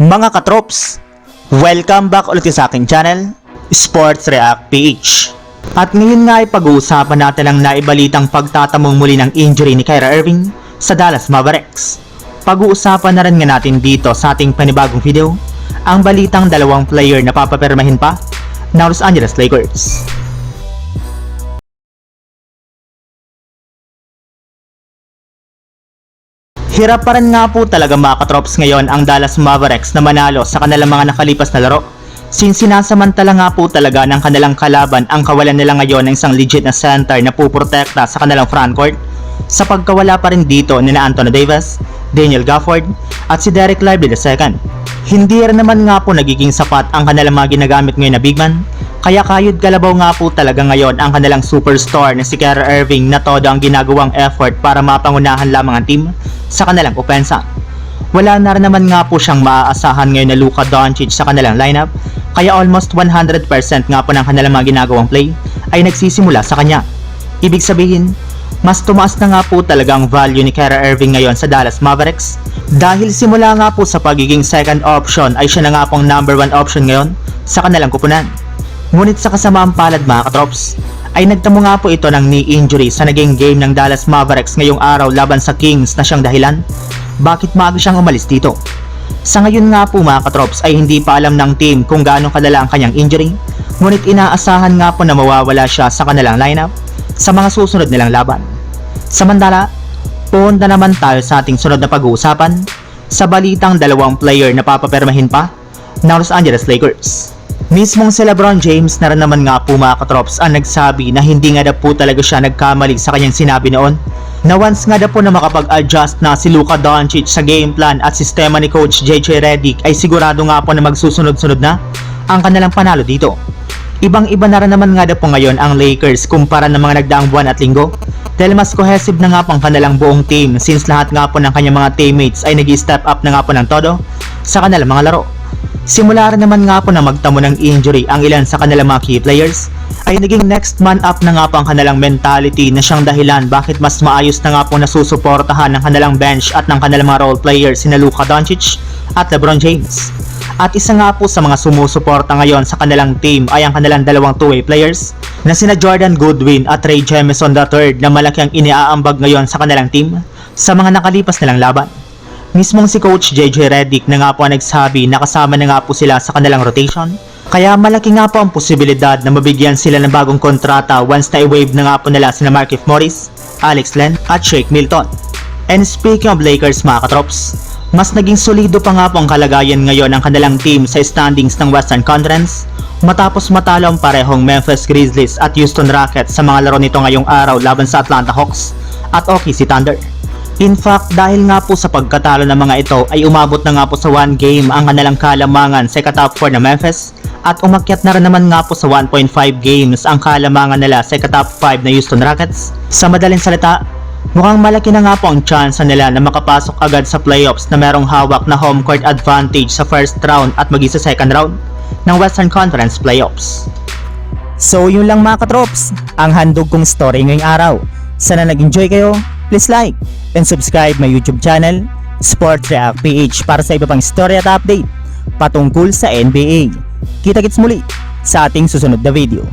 Mga katrops, welcome back ulit sa aking channel, Sports React PH. At ngayon nga ay pag-uusapan natin ang naibalitang pagtatamong muli ng injury ni Kyrie Irving sa Dallas Mavericks. Pag-uusapan na rin nga natin dito sa ating panibagong video, ang balitang dalawang player na papapirmahin pa ng Los Angeles Lakers. Hirap pa rin nga po talaga mga katrops ngayon ang Dallas Mavericks na manalo sa kanilang mga nakalipas na laro, since sinasamantala nga po talaga ng kanilang kalaban ang kawalan nila ngayon ng isang legit na center na puprotekta sa kanilang frontcourt, sa pagkawala pa rin dito ni Anthony Davis, Daniel Gafford at si Derek Lively II. Hindi rin naman nga po nagiging sapat ang kanilang mga ginagamit ngayon na big man, kaya kayod kalabaw nga po talaga ngayon ang kanilang superstar na si Kyrie Irving na todo ang ginagawang effort para mapangunahan lamang ang team sa kanilang opensa. Wala na rin naman nga po siyang maaasahan ngayon na Luka Doncic sa kanilang lineup, kaya almost 100% nga po ng kanilang mga ginagawang play ay nagsisimula sa kanya. Ibig sabihin, mas tumaas na nga po talaga ang value ni Kyrie Irving ngayon sa Dallas Mavericks, dahil simula nga po sa pagiging second option ay siya na nga pong number 1 option ngayon sa kanilang kupunan. Ngunit sa kasamaang palad mga katrops, ay nagtamo nga po ito ng knee injury sa naging game ng Dallas Mavericks ngayong araw laban sa Kings na siyang dahilan bakit maaga siyang umalis dito. Sa ngayon nga po mga katrops ay hindi pa alam ng team kung gaano kadala ang kanyang injury, ngunit inaasahan nga po na mawawala siya sa kanilang lineup sa mga susunod nilang laban. Samantala, punta naman tayo sa ating sunod na pag-uusapan sa balitang dalawang player na papapirmahin pa ng Los Angeles Lakers. Mismong si LeBron James na rin naman nga po mga katrops ang nagsabi na hindi nga daw po talaga siya nagkamali sa kanyang sinabi noon, na once nga daw po na makapag-adjust na si Luka Doncic sa game plan at sistema ni Coach JJ Redick ay sigurado nga po na magsusunod-sunod na ang kanilang panalo dito. Ibang-iba na rin naman nga daw po ngayon ang Lakers kumpara ng mga nagdaang buwan at linggo, dahil mas cohesive na nga po ang kanilang buong team since lahat nga po ng kanyang mga teammates ay nag-step up na nga po ng todo sa kanilang mga laro. Simula rin naman nga po na magtamo ng injury ang ilan sa kanilang mga key players, ay naging next man up na nga po ang kanilang mentality na siyang dahilan bakit mas maayos na nga po nasusuportahan ng kanilang bench at ng kanilang mga role players sina Luka Doncic at LeBron James. At isa nga po sa mga sumusuporta ngayon sa kanilang team ay ang kanilang dalawang two-way players na sina Jordan Goodwin at Ray Jemison III na malaki ang iniaambag ngayon sa kanilang team sa mga nakalipas nilang laban. Mismong si Coach JJ Redick na nga po nagsabi na kasama na nga po sila sa kanilang rotation, kaya malaki nga po ang posibilidad na mabigyan sila ng bagong kontrata once na i-wave na nga po nila sina Markieff Morris, Alex Len at Shake Milton. And speaking of Lakers mga katrops, mas naging solido pa nga po ang kalagayan ngayon ng kanilang team sa standings ng Western Conference matapos matalo ang parehong Memphis Grizzlies at Houston Rockets sa mga laro nito ngayong araw laban sa Atlanta Hawks at OKC Thunder. In fact, dahil nga po sa pagkatalo ng mga ito ay umabot na nga po sa 1 game ang kanilang kalamangan sa top 4 na Memphis at umakyat na rin naman nga po sa 1.5 games ang kalamangan nila sa top 5 na Houston Rockets. Sa madaling salita, mukhang malaki na nga po ang chance nila na makapasok agad sa playoffs na merong hawak na home court advantage sa first round at maging sa second round ng Western Conference Playoffs. So yun lang mga katrops, ang handog kong story ngayong araw. Sana nag-enjoy kayo, please like and subscribe my YouTube channel, Sports React PH, para sa iba pang story at update patungkol sa NBA. Kita-kits muli sa ating susunod na video.